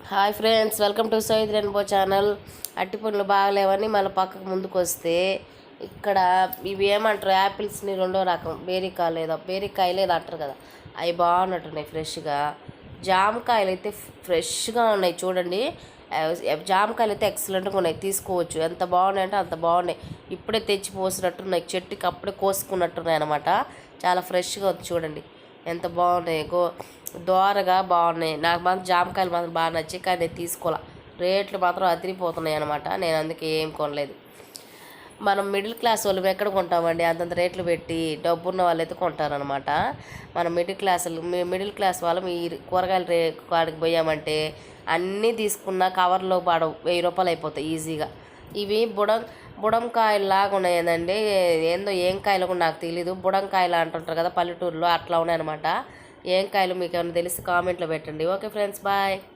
Hi friends, welcome to సైద్ rainbow channel. అట్టి పండ్లు బాగలేవని మళ్ళీ పక్కకు ముందుకు వస్తే ఇక్కడ ఇవి ఏమంటారు, యాపిల్స్ని రెండో రకం బేరికాయ లేదా అంటారు కదా, అవి బాగున్నట్టున్నాయి ఫ్రెష్గా. జామకాయలు అయితే ఫ్రెష్గా ఉన్నాయి చూడండి. జామకాయలు అయితే ఎక్సలెంట్గా ఉన్నాయి, తీసుకోవచ్చు. ఎంత బాగున్నాయి అంటే అంత బాగున్నాయి. ఇప్పుడే తెచ్చి పోసినట్టున్నాయి, చెట్టుకి అప్పుడే కోసుకున్నట్టున్నాయి అనమాట. చాలా ఫ్రెష్గా ఉంది చూడండి, ఎంత బాగున్నాయి. దోరగా బాగున్నాయి. నాకు మాత్రం జామకాయలు మాత్రం బాగా నచ్చాయి, కానీ నేను తీసుకోలే. రేట్లు మాత్రం అదిరిపోతున్నాయి అనమాట. నేను అందుకే ఏం కొనలేదు. మనం మిడిల్ క్లాస్ వాళ్ళు ఎక్కడ కొంటామండి అంతంత రేట్లు పెట్టి? డబ్బున్న వాళ్ళు అయితే కొంటారనమాట. మనం మిడిల్ క్లాస్ వాళ్ళం ఈ కూరగాయల కాడికి పోయామంటే అన్నీ తీసుకున్న కవర్లో పడవు, 1000 రూపాయలు అయిపోతాయి ఈజీగా. ఇవి బుడంకాయలు లాగా ఉన్నాయండి. ఏందో ఏం కాయలు కూడా నాకు తెలీదు. బుడంకాయలు అంటుంటారు కదా పల్లెటూరులో, అట్లా ఉన్నాయన్నమాట. ఏం కాయలు మీకు ఏమైనా తెలిసి కామెంట్లో పెట్టండి. Okay friends, bye.